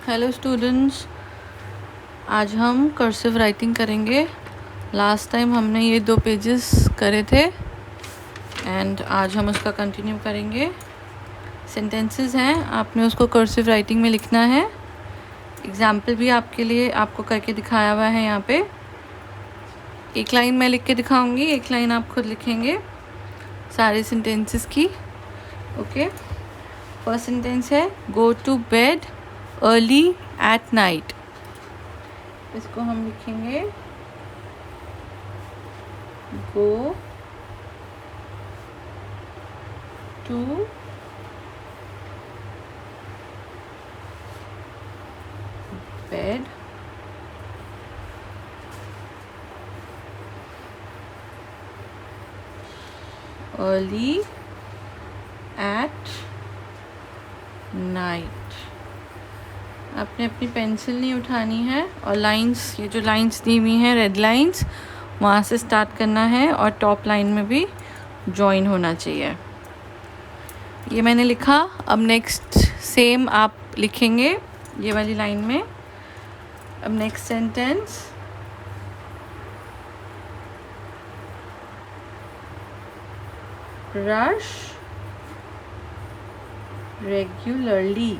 Hello students, आज हम cursive writing करेंगे। लास्ट टाइम हमने ये 2 पेजेस करे थे एंड आज हम उसका कंटिन्यू करेंगे। सेंटेंसेस हैं, आपने उसको कर्सिव राइटिंग में लिखना है। एग्जाम्पल भी आपको करके दिखाया हुआ है यहाँ पे। एक लाइन मैं लिख के दिखाऊंगी, एक लाइन आप खुद लिखेंगे सारे सेंटेंसेस की। ओके, फर्स्ट सेंटेंस है go to bed early at night. इसको हम लिखेंगे go to bed early at night. आपने अपनी पेंसिल नहीं उठानी है और लाइंस, ये जो लाइंस दी हुई हैं रेड लाइंस, वहाँ से स्टार्ट करना है और टॉप लाइन में भी जॉइन होना चाहिए। ये मैंने लिखा। अब नेक्स्ट सेम आप लिखेंगे ये वाली लाइन में। अब नेक्स्ट सेंटेंस ब्रश रेगुलरली।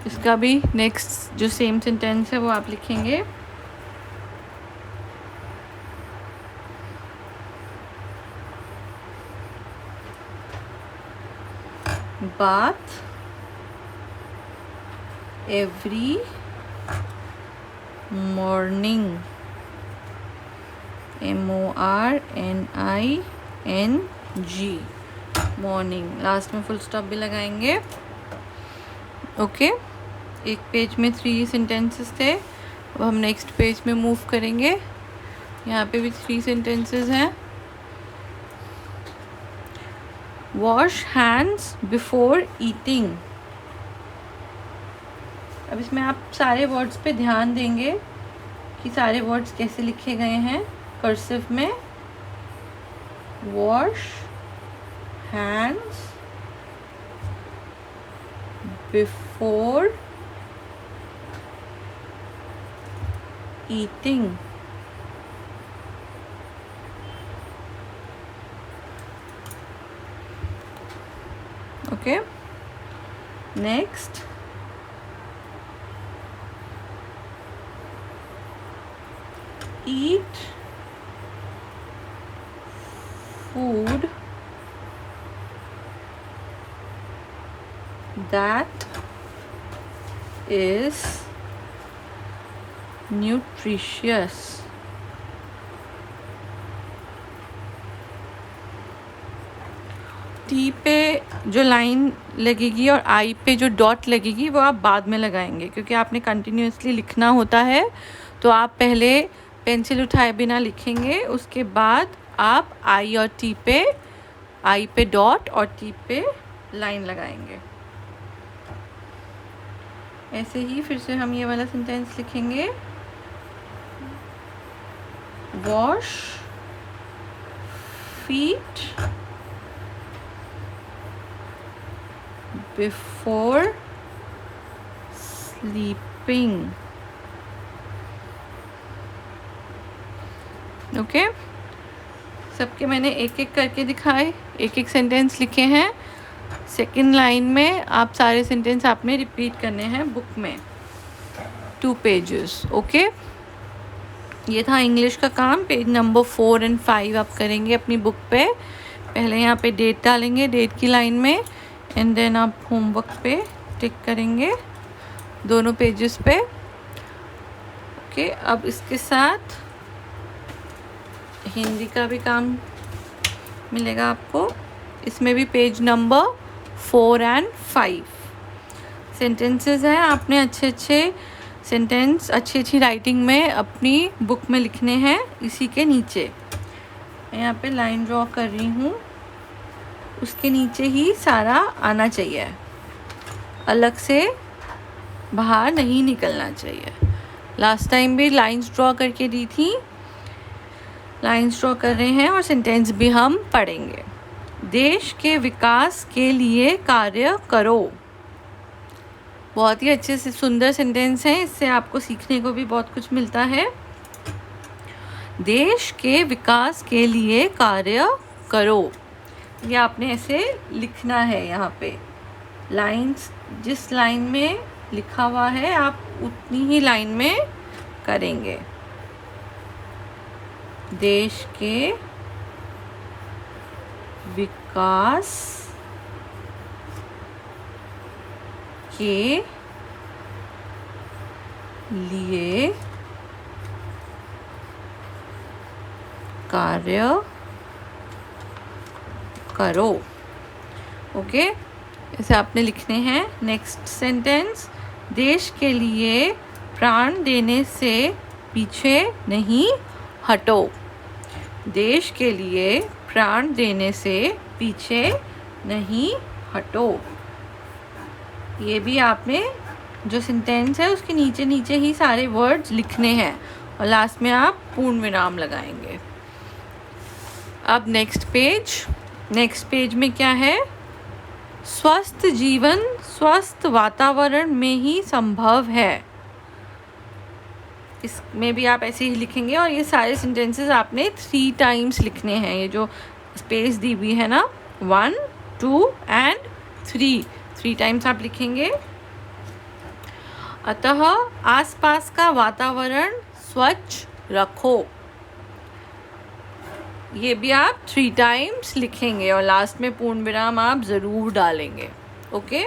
इसका भी नेक्स्ट जो सेम सेंटेंस है वो आप लिखेंगे bath every morning. MORNING, morning. Last में फुल स्टॉप भी लगाएंगे। ओके, एक पेज में 3 सेंटेंसेस थे। अब हम नेक्स्ट पेज में मूव करेंगे। यहाँ पे भी 3 सेंटेंसेस हैं। Wash hands before eating. अब इसमें आप सारे वर्ड्स पे ध्यान देंगे कि सारे वर्ड्स कैसे लिखे गए हैं कर्सिव में। Wash hands before eating. Okay, next eat food that is nutritious। T पे जो लाइन लगेगी और आई पे जो डॉट लगेगी वो आप बाद में लगाएंगे, क्योंकि आपने कंटिन्यूअसली लिखना होता है। तो आप पहले पेंसिल उठाए बिना लिखेंगे, उसके बाद आप आई पे डॉट और टी पे लाइन लगाएंगे। ऐसे ही फिर से हम ये वाला सेंटेंस लिखेंगे wash feet before sleeping. Okay, सबके मैंने एक एक करके दिखाए, एक एक सेंटेंस लिखे हैं। सेकंड लाइन में आप सारे सेंटेंस आपने रिपीट करने हैं बुक में 2 पेजेस। ओके, ये था इंग्लिश का काम। पेज नंबर 4 और 5 आप करेंगे अपनी बुक पे। पहले यहाँ पे डेट डालेंगे, डेट की लाइन में, एंड देन आप होमवर्क पे टिक करेंगे दोनों पेजेस पे। ओके, अब इसके साथ हिंदी का भी काम मिलेगा आपको। इसमें भी पेज नंबर 4 और 5 सेंटेंसेस हैं। आपने अच्छे सेंटेंस अच्छी राइटिंग में अपनी बुक में लिखने हैं। इसी के नीचे मैं यहाँ पे लाइन ड्रॉ कर रही हूँ, उसके नीचे ही सारा आना चाहिए, अलग से बाहर नहीं निकलना चाहिए। लास्ट टाइम भी लाइंस ड्रॉ करके दी थी, लाइन्स ड्रॉ कर रहे हैं और सेंटेंस भी हम पढ़ेंगे। देश के विकास के लिए कार्य करो। बहुत ही अच्छे से सुंदर सेंटेंस है, इससे आपको सीखने को भी बहुत कुछ मिलता है। देश के विकास के लिए कार्य करो, ये आपने ऐसे लिखना है। यहाँ पे लाइन्स जिस लाइन में लिखा हुआ है आप उतनी ही लाइन में करेंगे। देश के विकास के लिए कार्य करो। ओके, इसे आपने लिखने हैं। नेक्स्ट सेंटेंस, देश के लिए प्राण देने से पीछे नहीं हटो। देश के लिए प्राण देने से पीछे नहीं हटो। ये भी आपने जो सेंटेंस है उसके नीचे नीचे ही सारे वर्ड्स लिखने हैं और लास्ट में आप पूर्ण विराम लगाएंगे। अब नेक्स्ट पेज में क्या है? स्वस्थ जीवन स्वस्थ वातावरण में ही संभव है। इसमें भी आप ऐसे ही लिखेंगे और ये सारे सेंटेंसेस आपने 3 टाइम्स लिखने हैं। ये जो स्पेस दी हुई है ना, 1, 2 एंड 3 टाइम्स आप लिखेंगे। अतः आसपास का वातावरण स्वच्छ रखो, ये भी आप 3 टाइम्स लिखेंगे और लास्ट में पूर्ण विराम आप ज़रूर डालेंगे। ओके,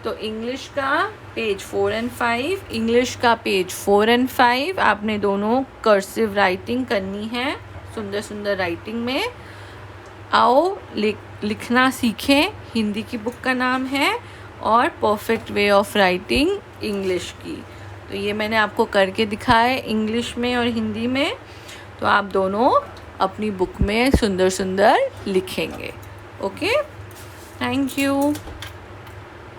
तो इंग्लिश का पेज 4 और 5, इंग्लिश का पेज 4 और 5 आपने दोनों कर्सिव राइटिंग करनी है, सुंदर सुंदर राइटिंग में। आओ लिखना सीखें। हिंदी की बुक का नाम है और perfect way of writing English की। तो ये मैंने आपको करके दिखाया इंग्लिश में और हिंदी में, तो आप दोनों अपनी बुक में सुंदर सुंदर लिखेंगे। Okay, thank you.